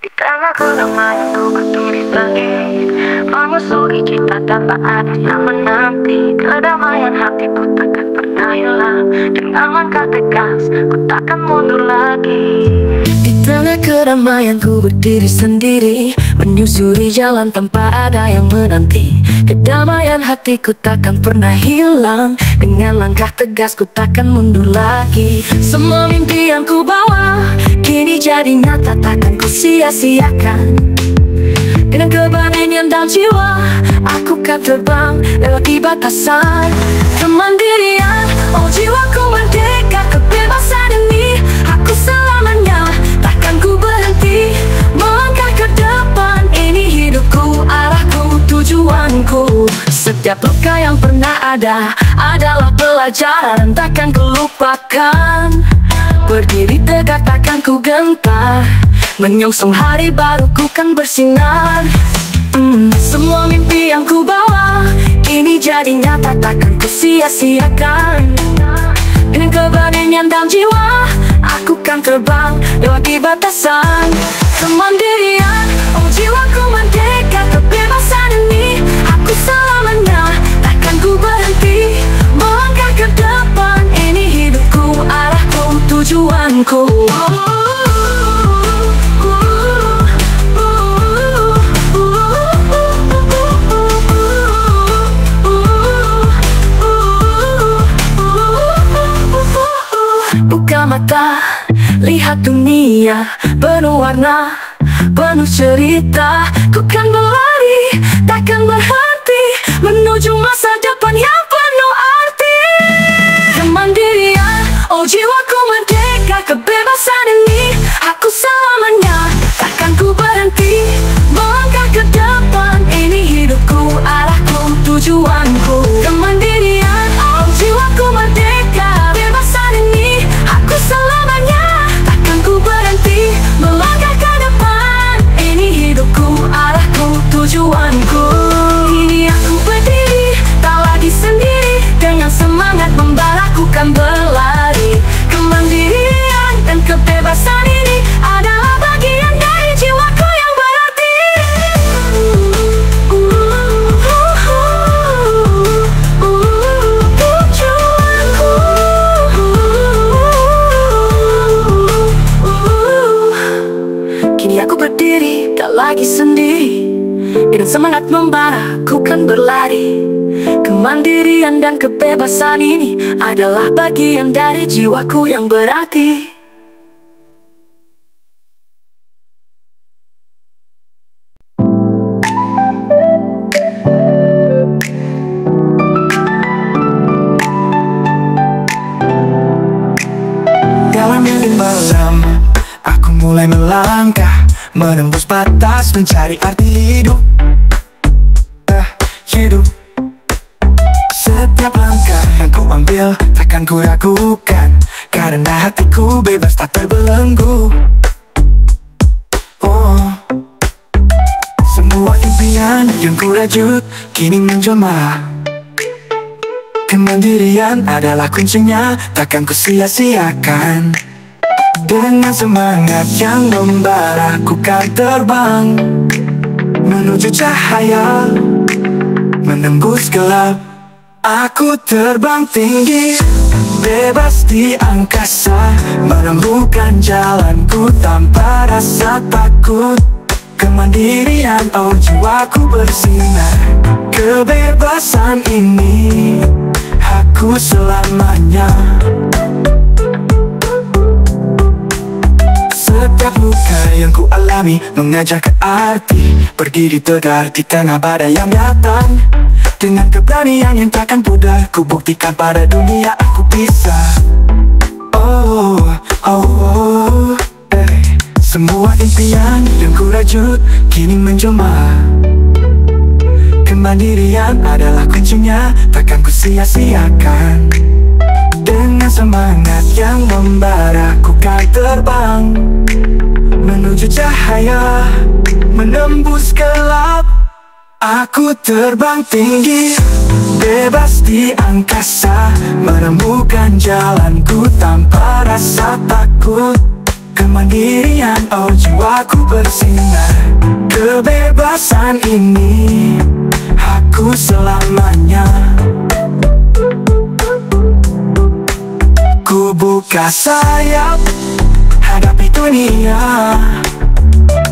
Di tengah keramaian ku berdiri lagi, mengusuri cita tanpa ada yang menanti. Kedamaian hatiku takkan pernah hilang. Dengan langkah tegas ku takkan mundur lagi. Di tengah keramaian ku berdiri sendiri, menyusuri jalan tanpa ada yang menanti. Kedamaian hatiku takkan pernah hilang. Dengan langkah tegas ku takkan mundur lagi. Semua mimpi yang ku bawa kini jadi nyata, takkan ku sia-siakan. Dengan keberanian dan jiwa, aku kan terbang lewati batasan kemandirian. Oh jiwaku merdeka, kebebasan ini aku selamanya. Takkan ku berhenti melangkah ke depan. Ini hidupku, arahku, tujuanku. Setiap luka yang pernah ada adalah pelajaran, takkan ku lupakan. Berdiri tegak takkan ku gentar, menyongsong hari baru ku kan bersinar. Semua mimpi yang ku bawa kini jadi nyata, takkan ku sia-siakan. Dengan keberanian dan jiwa, aku kan terbang lewati batasan kemandirian. Oh jiwaku merdeka, kebebasan ini aku selamanya. Takkan ku berhenti melangkah ke depan. Ini hidupku, arahku, tujuanku. Buka mata, lihat dunia penuh warna, penuh cerita. Ku kan berlari, takkan berhenti, menuju masa depan yang penuh arti. Kemandirian, oh jiwaku merdeka, kebebasan ini aku selamanya. Takkan ku berhenti melangkah ke depan. Ini hidupku, arahku, tujuanku. Kemandirian, oh jiwaku merdeka, kebebasan ini aku selamanya. Takkan ku berhenti melangkah ke depan. Ini hidupku, arahku, tujuanku. Ini aku berdiri, tak lagi sendiri. Dengan semangat membara ku kan berlari. Kemandirian dan kebebasan ini adalah bagian dari jiwaku yang berarti. Tujuanku. Kini aku berdiri, tak lagi sendiri. Dengan semangat membara, ku kan berlari. Kemandirian dan kebebasan ini adalah bagian dari jiwaku yang berarti. Dalam mimpi malam, aku mulai melangkah, menembus batas, mencari arti hidup. Hidup. Setiap langkah yang ku ambil takkan ku ragukan, karena hatiku bebas tak terbelenggu. Oh, semua impian yang ku rajut kini menjelma. Kemandirian adalah kuncinya, takkan ku sia-siakan. Dengan semangat yang membara, ku kan terbang menuju cahaya, menembus gelap. Aku terbang tinggi, bebas di angkasa, menemukan jalanku tanpa rasa takut. Kemandirian, oh jiwaku bersinar. Kebebasan ini aku selamanya. Setiap luka yang ku alami mengajar ke arti. Berdiri tegak di tengah badai yang datang. Dengan keberanian yang takkan pudar, ku buktikan pada dunia aku bisa. Oh, oh, oh, semua impian yang ku rajut kini menjelma. Kemandirian adalah kuncinya, takkan ku sia-siakan. Dengan semangat yang membara, ku kan terbang menuju cahaya, menembus gelap. Aku terbang tinggi, bebas di angkasa, menemukan jalanku tanpa rasa takut. kemandirian, oh jiwaku bersinar. Kebebasan ini aku selamanya. Ku buka sayap, hadapi dunia.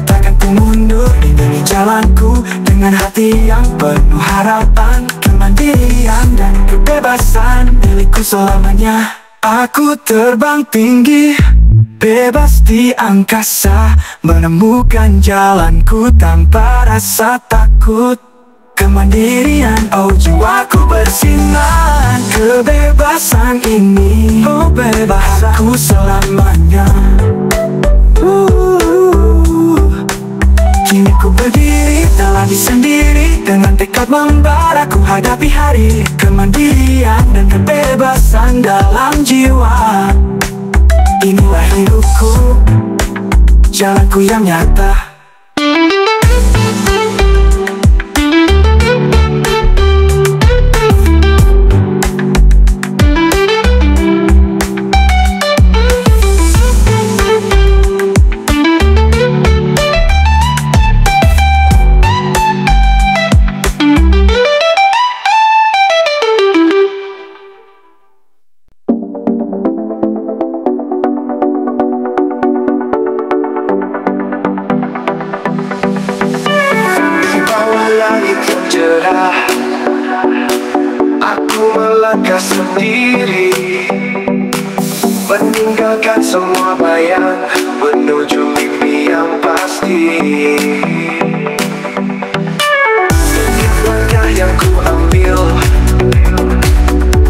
Takkan ku mundur demi jalanku, dengan hati yang penuh harapan. Kemandirian dan kebebasan milikku selamanya. Aku terbang tinggi, bebas di angkasa, menemukan jalanku tanpa rasa takut. Kemandirian, oh jiwaku bersinar. Kebebasan ini, oh bebas aku selamanya. Kini ku berdiri dalam diri sendiri, dengan tekad membara ku hadapi hari. Kemandirian dan kebebasan dalam jiwa. Inilah hidupku, jalanku yang nyata. Aku melangkah sendiri, meninggalkan semua bayang, menuju mimpi yang pasti. Setiap langkah yang ku ambil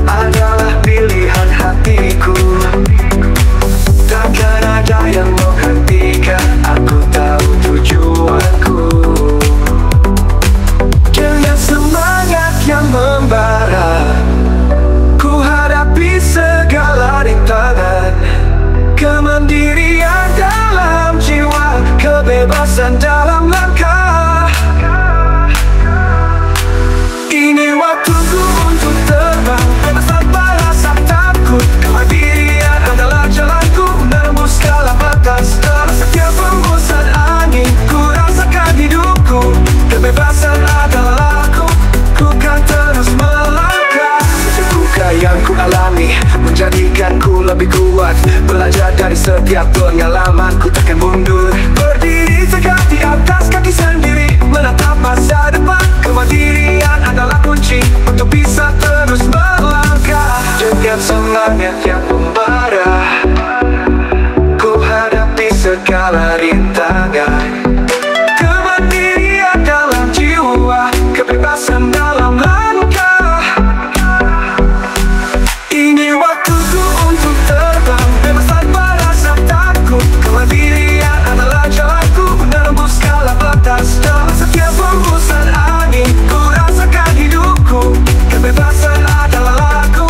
adalah pilihan hatiku. Takkan ada yang menghentikan, aku tahu tujuanku. Dengan semangat yang membara, ku hadapi segala rintangan. Kemandirian dalam jiwa, kebebasan dalam langkah. Ini waktuku untuk terbang, bebas tanpa rasa takut. Kemandirian adalah jalanku, menembus segala batas. Dalam setiap hembusan angin, ku rasakan hidupku. Kebebasan adalah ku kan terus melangkah. Duka yang ku alami menjadikanku lebih kuat. Belajar dari setiap pengalaman, ku takkan mundur. Berdiri tegak di atas kaki sendiri, menatap masa depan. Kemandirian adalah kunci untuk bisa terus melangkah. Dengan semangat yang membara, ku hadapi segala rintangan. Kemandirian dalam jiwa, kebebasan dalam langkah. Ini waktuku untuk terbang, bebas tanpa rasa takut. Kemandirian adalah jalanku, menembus segala batas. Dalam setiap hembusan angin, ku rasakan hidupku. Kebebasan adalah ku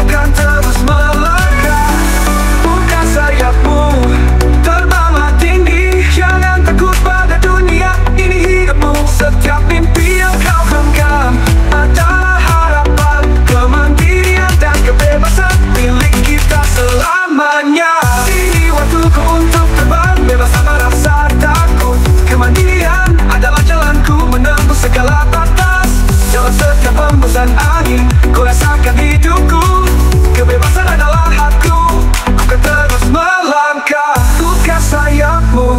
kan terus melangkah. Buka sayapmu, terbanglah tinggi. Jangan takut pada dunia, ini hidupmu. Setiap mimpi yang kau genggam adalah harapan. Kemandirian dan kebebasan milik kita selamanya. Ini waktuku untuk terbang, bebas tanpa rasa takut. Kemandirian adalah jalanku, menembus segala batas. Dalam setiap hembusan angin, ku rasakan hidupku. Kebebasan adalah hakku, ku kan terus melangkah. Buka sayapmu,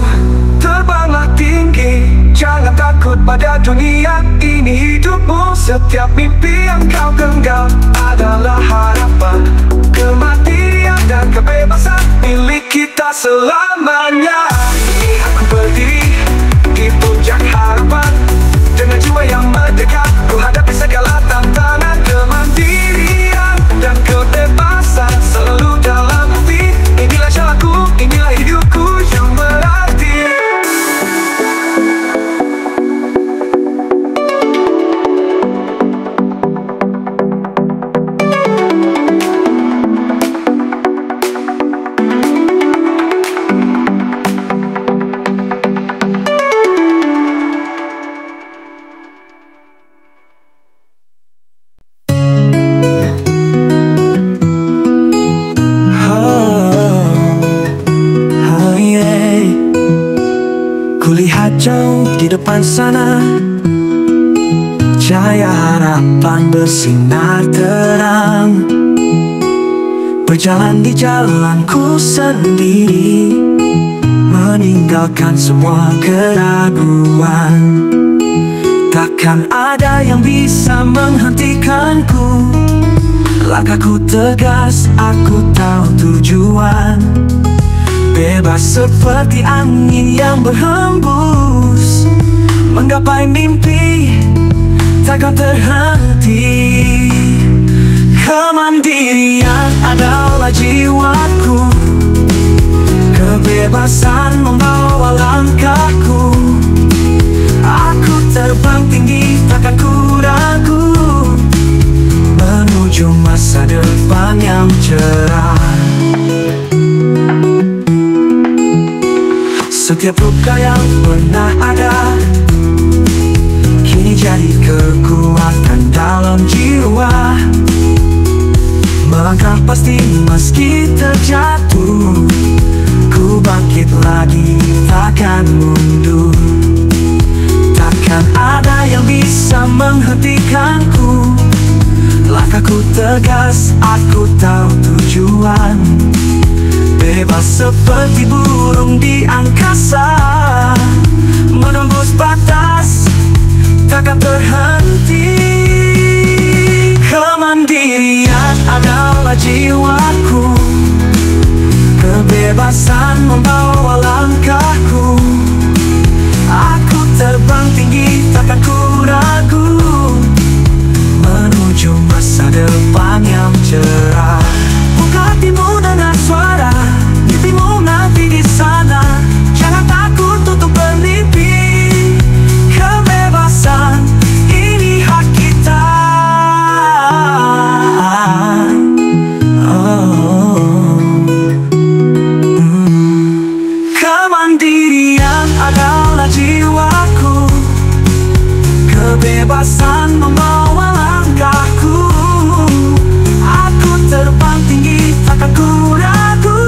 terbanglah tinggi. Jangan takut pada dunia, ini hidupmu. Setiap mimpi yang kau genggam adalah harapan. Kemandirian dan kebebasan milik kita selamanya. Ini aku berdiri di puncak harapan, dengan jiwa yang mendekat, ku hadapi segala tantangan. Kemandirian dan kebebasan selalu dalam hati. Inilah jalanku, inilah hidupku yang berarti. Kulihat jauh di depan sana, cahaya harapan bersinar terang. Berjalan di jalanku sendiri, meninggalkan semua keraguan. Takkan ada yang bisa menghentikanku. Langkahku tegas, aku tahu tujuan. Bebas seperti angin yang berhembus, menggapai mimpi takkan terhenti. Kemandirian adalah jiwaku, kebebasan membawa langkahku. Aku terbang tinggi, takkan ku ragu, menuju masa depan yang cerah. Setiap luka yang pernah ada kini jadi kekuatan dalam jiwa. Melangkah pasti meski terjatuh, ku bangkit lagi, takkan mundur. Takkan ada yang bisa menghentikanku. Langkahku tegas, aku tahu tujuan. Bebas seperti burung di angkasa, menembus batas, takkan terhenti. Kemandirian adalah jiwaku, kebebasan membawa langkahku. Aku terbang tinggi, takkan ku ragu, menuju masa depan yang cerah. Buka hatimu dengan suara, mimpimu nanti di sana. Jangan takut untuk bermimpi, kebebasan ini hak kita. Kemandirian adalah jiwaku, kebebasan membawa langkahku. Aku terbang tinggi, takkan ku ragu,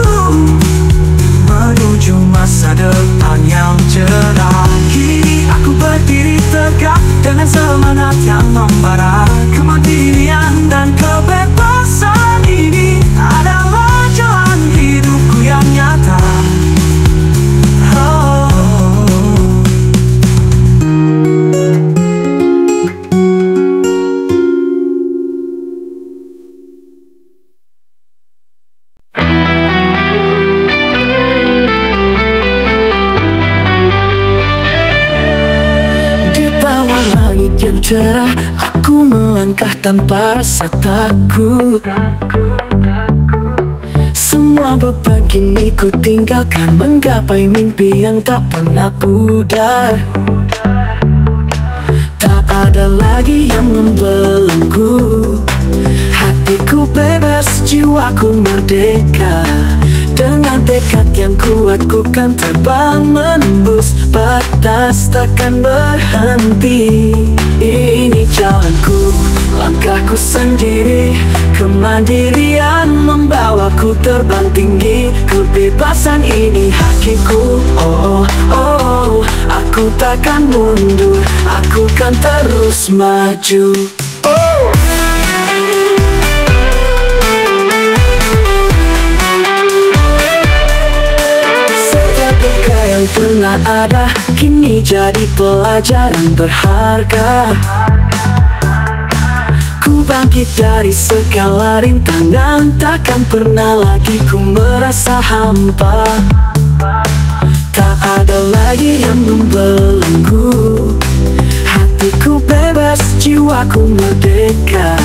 menuju masa depan yang cerah. Kini aku berdiri tegak dengan semangat yang membara. Kemandirian dan kebebasan ini adalah jalan hidupku yang nyata. Cerah, aku melangkah tanpa rasa takut. Semua beban kini ku tinggalkan, menggapai mimpi yang tak pernah pudar. Tak ada lagi yang membelenggu, hatiku bebas, jiwaku merdeka. Dengan tekad yang kuat ku kan terbang, menembus batas, takkan berhenti. Ini jalanku, langkahku sendiri, kemandirian membawaku terbang tinggi. Kebebasan ini hakiku, oh, oh, oh. Aku takkan mundur, aku kan terus maju, oh. Yang pernah ada kini jadi pelajaran berharga. Ku bangkit dari segala rintangan, takkan pernah lagi ku merasa hampa. Tak ada lagi yang membelenggu, hatiku bebas, jiwaku merdeka.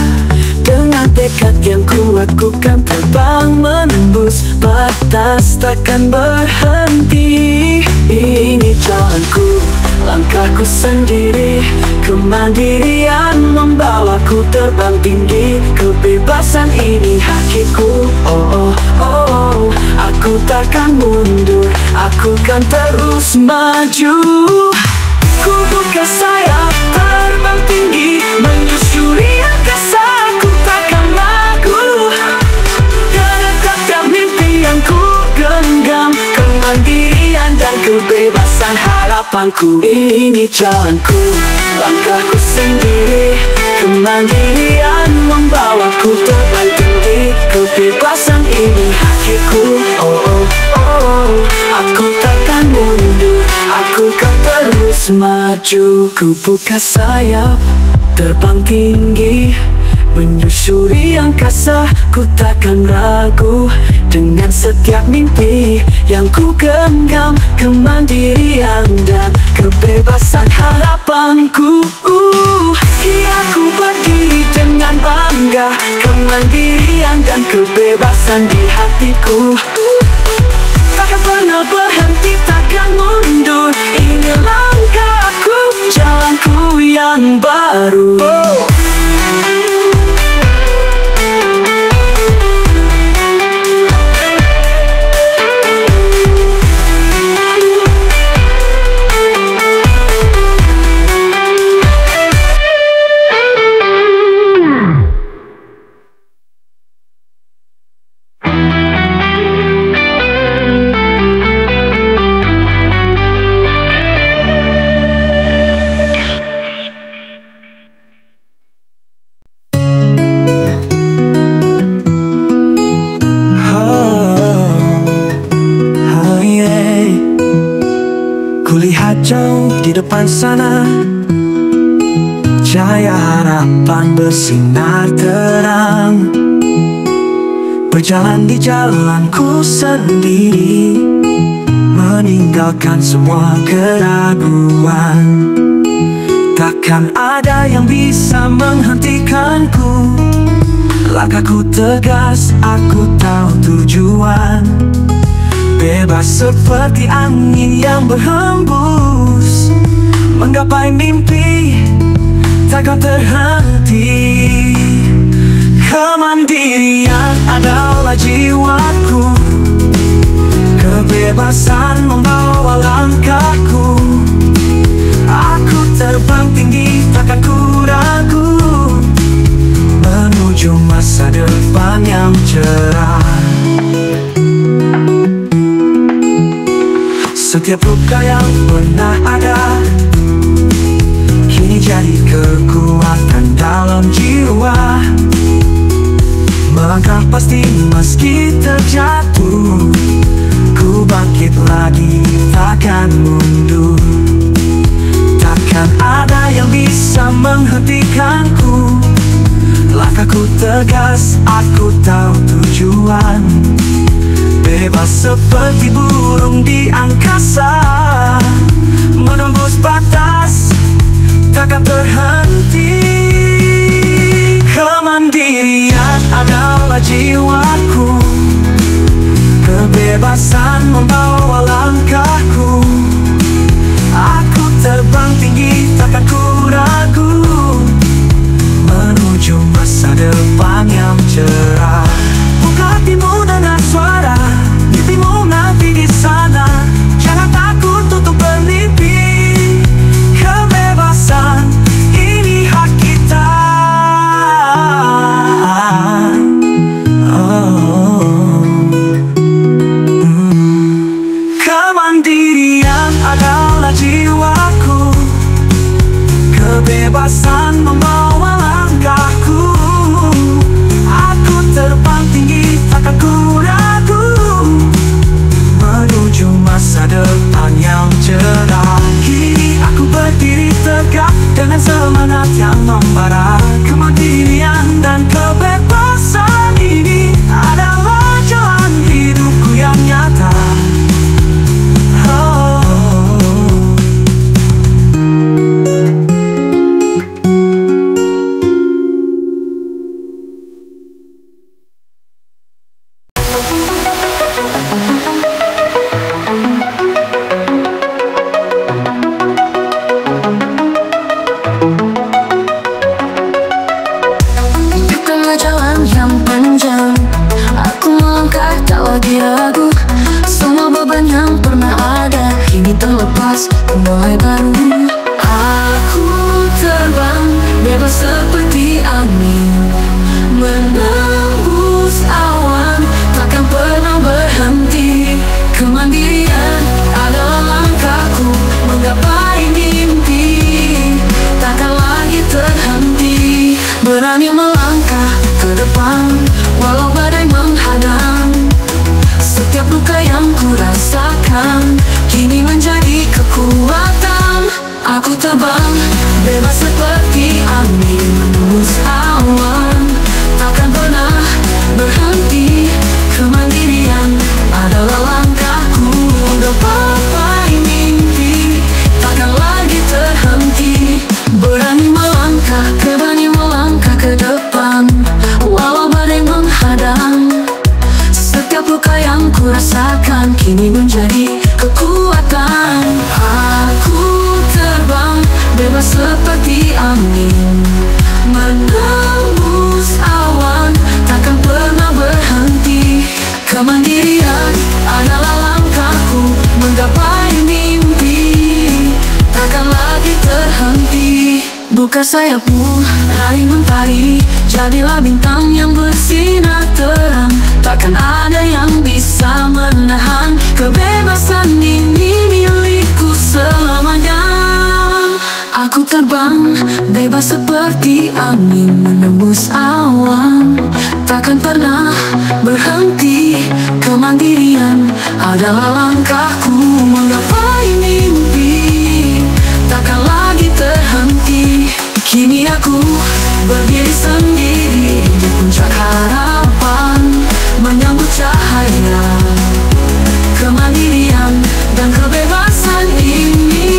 Dengan tekad yang kuat ku kan terbang, menembus batas, takkan berhenti. Ini jalanku, langkahku sendiri, kemandirian membawaku terbang tinggi. Kebebasan ini hakiku, oh, oh, oh. Aku takkan mundur, aku kan terus maju. Ku buka sayap, terbang tinggi, menyusuri angkasa. Ku takkan ragu, menetapkan mimpi yang ku genggam. Kemandirian dan kebebasan harap harapanku. Ini jalanku, langkahku sendiri. Kemandirian membawaku terbang tinggi. Kebebasan ini hakiku. Oh oh oh, aku takkan mundur, aku kan terus maju. Ku buka sayap, terbang tinggi, menyusuri angkasa. Ku takkan ragu dengan setiap mimpi yang ku genggam. Kemandirian dan kebebasan harapanku. Iya, ku berdiri dengan bangga. Kemandirian dan kebebasan di hatiku. Takkan pernah berhenti, takkan mundur. Ini langkahku, jalanku yang baru. Kulihat jauh di depan sana, cahaya harapan bersinar terang. Berjalan di jalanku sendiri, meninggalkan semua keraguan. Takkan ada yang bisa menghentikanku. Langkahku tegas, aku tahu tujuan. Bebas seperti angin yang berhembus, menggapai mimpi takkan terhenti. Kemandirian adalah jiwaku. Kebebasan membawa langkahku. Aku terbang tinggi, takkan ku ragu, menuju masa depan yang cerah. Setiap luka yang pernah ada kini jadi kekuatan dalam jiwa. Melangkah pasti meski terjatuh, ku bangkit lagi, takkan mundur. Takkan ada yang bisa menghentikanku. Langkahku tegas, aku tahu tujuan. Bebas seperti burung di angkasa, menembus batas, takkan terhenti. Kemandirian adalah jiwaku. Kebebasan membawa langkahku. Aku terbang tinggi, takkan ku ragu, menuju masa depan yang cerah. Buka hatimu dengan suara, mimpimu nanti di sana. Jangan takut untuk bermimpi. Kebebasan ini hak kita. Kemandirian adalah jiwaku. Kebebasan membawa langkahku. Aku terbang tinggi, takkan ku ragu, menuju masa depan yang cerah. Kini aku berdiri tegak dengan semangat yang membara. Kemandirian dan kebebasan ini adalah jalan hidupku yang nyata. Mulai baru, aku terbang bebas seperti angin, menembus awan, takkan pernah berhenti. Kemandirian adalah langkahku, menggapai berani melangkah ke depan walau badai menghadang. Setiap luka yang ku rasakan kini menjadi kekuatan. Aku terbang bebas seperti angin menembus awan, takkan pernah berhenti. Kemandirian adalah langkahku untuk gapai mimpi, takkan lagi terhenti. Berani melangkah ke depan walau badai menghadang. Setiap luka yang ku rasakan kini menjadi kekuatan. Aku terbang bebas seperti angin menembus awan, takkan pernah berhenti. Kemandirian adalah langkahku menggapai mimpi, takkan lagi terhenti. Buka sayapmu, raih mentari, jadilah bintang yang bersinar terang. Takkan ada yang bisa menahan kebebasan ini milikku selamanya. Aku terbang bebas seperti angin menembus awan, takkan pernah berhenti. Kemandirian adalah langkahku menggapai mimpi, takkan lagi terhenti. Kini aku berdiri sendiri di puncak harapan, menyambut cahaya kemandirian dan kebebasan ini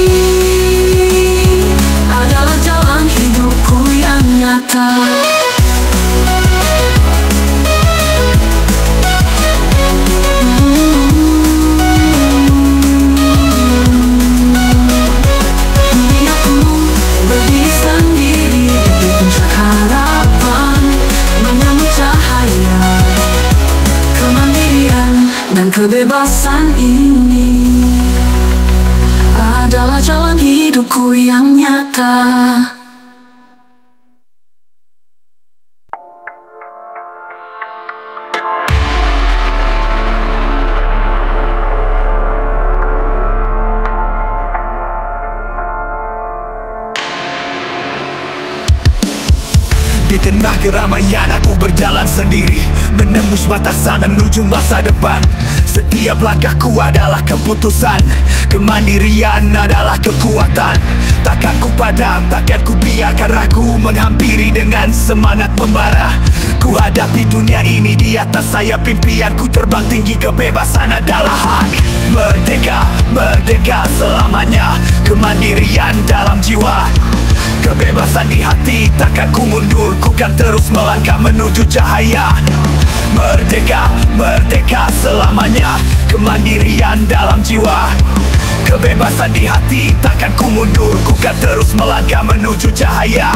adalah jalan hidupku yang nyata. Dan kebebasan ini adalah jalan hidupku yang nyata. Di tengah keramaian aku berjalan sendiri, menembus batasan menuju masa depan. Setiap langkahku adalah keputusan, kemandirian adalah kekuatan. Takkan ku padam, takkan ku biarkan ragu menghampiri dengan semangat membara. Ku hadapi dunia ini di atas sayap impianku terbang tinggi, kebebasan adalah hak. Merdeka, merdeka selamanya, kemandirian dalam jiwa. Kebebasan di hati, takkan ku mundur, ku kan terus melangkah menuju cahaya. Merdeka, merdeka selamanya, kemandirian dalam jiwa. Kebebasan di hati, takkan ku mundur, ku kan terus melangkah menuju cahaya.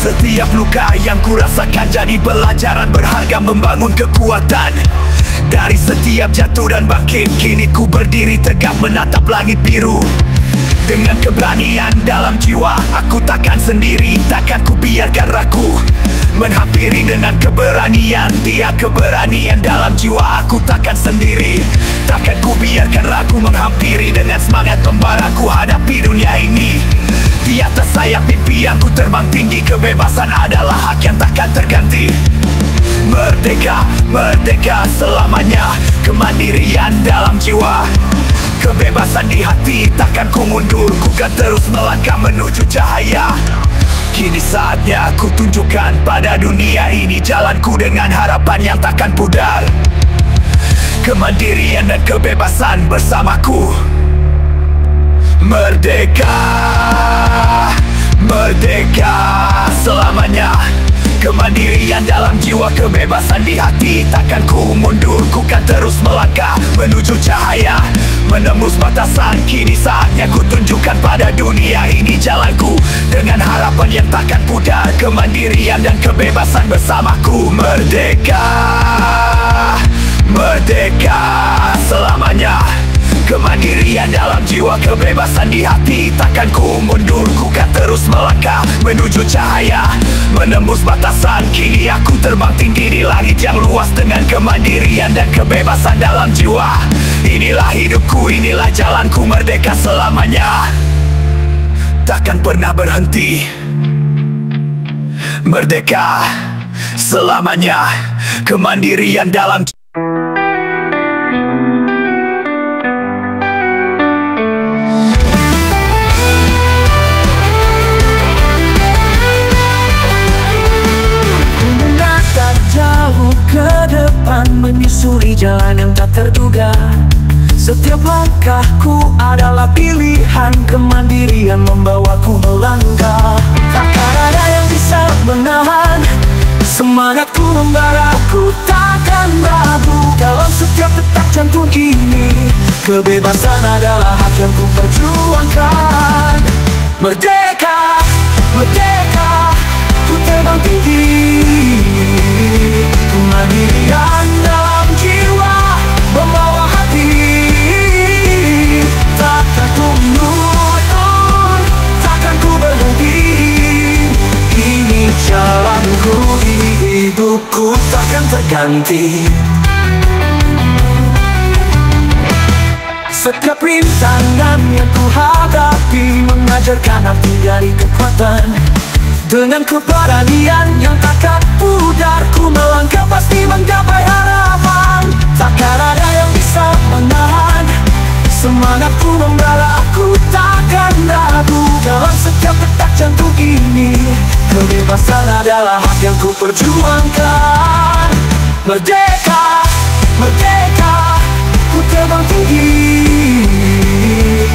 Setiap luka yang ku rasakan jadi pelajaran berharga membangun kekuatan. Dari setiap jatuh dan bangkit, kini ku berdiri tegak menatap langit biru. Dengan keberanian dalam jiwa, aku takkan sendiri, takkan ku biarkan ragu menghampiri dengan keberanian. Tiap keberanian dalam jiwa, aku takkan sendiri, takkan ku biarkan ragu menghampiri dengan semangat membara. Ku hadapi dunia ini di atas sayap impian, ku terbang tinggi. Kebebasan adalah hak yang takkan terganti. Merdeka, merdeka selamanya, kemandirian dalam jiwa. Kebebasan di hati, takkan ku mundur, ku kan terus melangkah menuju cahaya. Kini saatnya aku tunjukkan pada dunia ini jalanku dengan harapan yang takkan pudar. Kemandirian dan kebebasan bersamaku. Merdeka, merdeka selamanya, kemandirian dalam jiwa. Kebebasan di hati, takkan ku mundur, ku kan terus melangkah menuju cahaya. Menembus batasan, kini saatnya ku tunjukkan pada dunia ini jalanku dengan harapan yang takkan pudar. Kemandirian dan kebebasan bersamaku. Merdeka, merdeka selamanya, kemandirian dalam jiwa. Kebebasan di hati, takkan ku mundur, ku kan terus melangkah menuju cahaya. Menembus batasan, kini aku terbang tinggi di langit yang luas dengan kemandirian dan kebebasan dalam jiwa. Inilah hidupku, inilah jalanku, merdeka selamanya, takkan pernah berhenti. Merdeka selamanya, kemandirian dalam menatap jauh ke depan, menyusuri jalan yang tak terduga. Setiap langkahku adalah pilihan, kemandirian membawaku melangkah. Takkan ada yang bisa menahan semangatku membara, ku takkan ragu dalam setiap detak jantung ini. Kebebasan adalah hak yang ku perjuangkan. Merdeka, merdeka, ku terbang tinggi. Kemandirian dalam jiwa, membawa hati. Takkan ku mundur, takkan ku berhenti. Ini jalanku, ini hidupku, takkan terganti. Setiap rintangan yang ku hadapi mengajarkan arti dari kekuatan. Dengan keberanian yang takkan pudar, ku melangkah pasti menggapai harapan. Takkan ada yang bisa menahan semangatku membara, aku takkan ragu dalam setiap detak jantung ini. Kebebasan adalah hak yang ku perjuangkan. Merdeka, merdeka, ku terbang tinggi.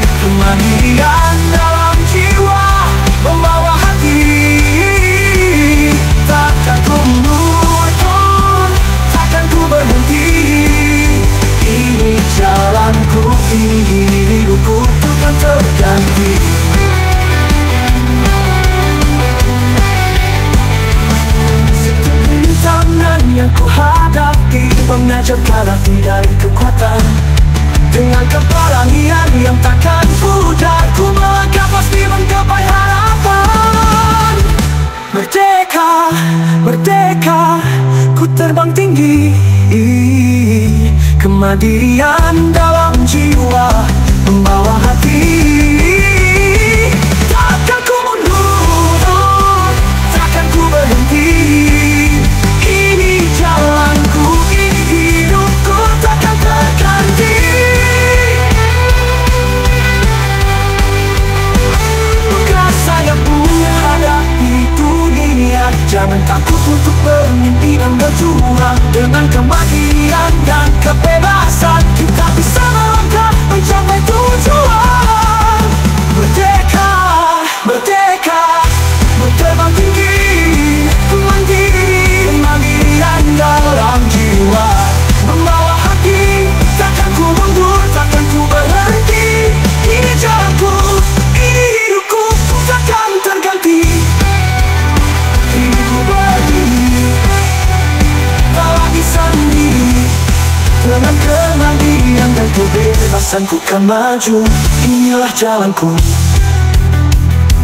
Kemandirian dalam jiwa, membawa hati. Takkan ku mundur, takkan ku berhenti. Ini jalanku, ini hidupku, takkan terganti. Setiap rintangan yang ku hadapi mengajarkan arti dari kekuatan. Dengan keberanian yang takkan pudar, ku melangkah pasti menggapai harapan. Merdeka, merdeka, ku terbang tinggi. Kemandirian dalam jiwa, membawa hati. Takkan ku mundur, takkan ku berhenti. Ini jalanku, ini hidupku, takkan terganti. Bukan saya menghadapi dunia, jangan takut untuk bermimpi dan berjuang. Dengan kemandirian dan kebebasan, kita bisa melangkah mencapai tujuan. Merdeka, merdeka, terbang tinggi. Mandiri, kemandirian dalam jiwa, membawa hati. Takkan ku mundur, takkan ku berhenti. Ini jalanku, ini hidupku, takkan terganti. Hidupku berdiri, tak lagi sendiri. Dengan kemandirian dan kebebasan ku kan maju. Inilah jalanku,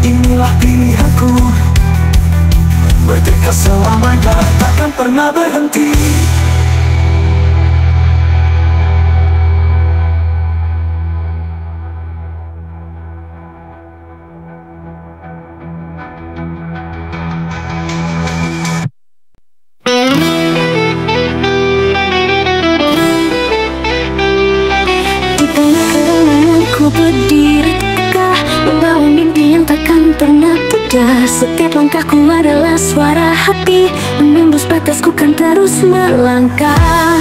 inilah pilihanku. Merdeka selamanya, takkan pernah berhenti. Setiap langkahku adalah suara hati, menembus batasku kan terus melangkah.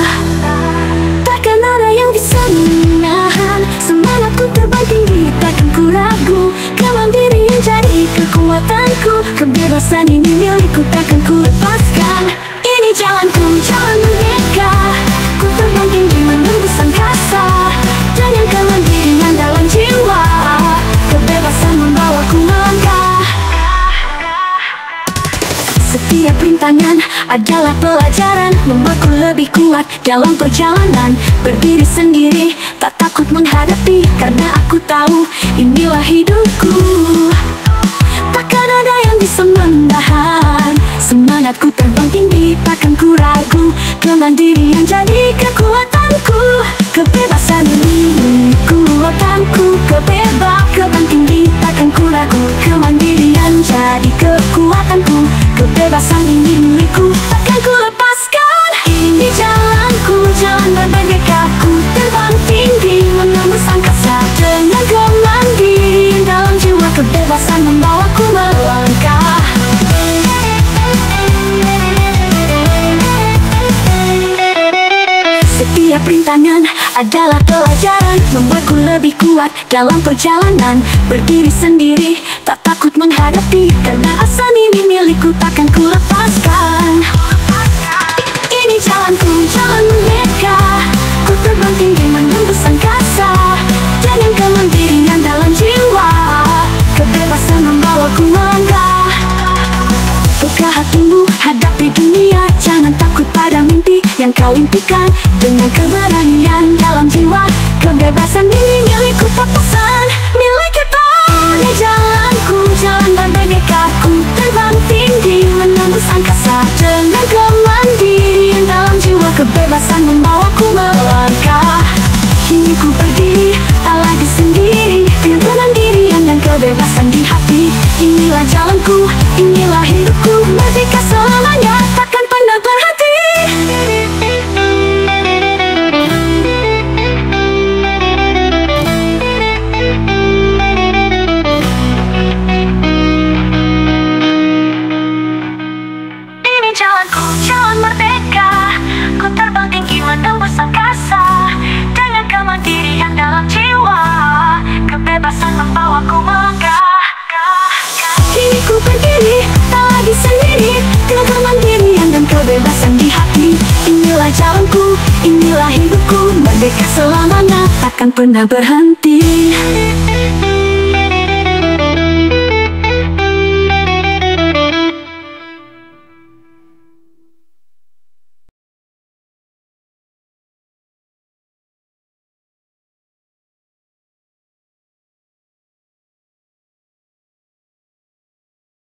Takkan ada yang bisa menahan semangatku terbang tinggi, takkan ku ragu. Kemandirian jadi kekuatanku, kebebasan ini milikku, takkan ku lepaskan. Ini jalanku, jalan merdeka, ku terbang tinggi menembus angkasa. Dengan kemandirian dalam jiwa, kebebasan membawaku melangkah. Setiap rintangan adalah pelajaran, membuatku lebih kuat dalam perjalanan. Berdiri sendiri, tak takut menghadapi, karena aku tahu inilah hidupku. Takkan ada yang bisa menahan semangatku terbang tinggi, takkan ku ragu. Kemandirian jadi kekuatanku, kebebasan ini kekuatanku. Terbang tinggi, takkan ku ragu. Kemandirian jadi kekuatanku, kebebasan Kebebasan ini milikku, takkan ku lepaskan. Ini jalanku, jalan merdekaku. Terbang tinggi menembus angkasa. Dengan gelang diri dalam jiwa, kebebasan membawaku melangkah. Setiap rintangan adalah pelajaran, membuatku lebih kuat dalam perjalanan. Berdiri sendiri, tak takut menghadapi, karena asa ini milikku, takkan ku lepaskan. Ini jalanku, jalan merdeka. Ku terbang tinggi menembus angkasa. Dengan kemandirian dalam jiwa, kebebasan membawaku melangkah. Buka hatimu, hadapi dunia. Jangan takut pada mimpi yang kau impikan. Dengan keberanian dalam jiwa, kebebasan ini milikku, tak pesan milik kita. Ini jalanku, jalan merdekaku. Terbang tinggi menembus angkasa. Dengan kemandirian dalam jiwa, kebebasan membawaku melangkah. Kini ku berdiri, tak lagi sendiri, dengan kemandirian dan kebebasan di hati. Inilah jalanku, inilah hidupku, merdeka selamanya, takkan pernah berhenti. Ini jalanku, jalan merdeka. Ku terbang tinggi menembus angkasa. Dengan kemandirian dalam jiwa, kebebasan membawaku melangkah. Kini ku berdiri, tak lagi sendiri, dengan kemandirian dan kebebasan di hati. Inilah jalanku, inilah hidupku, merdeka selamanya, takkan pernah berhenti.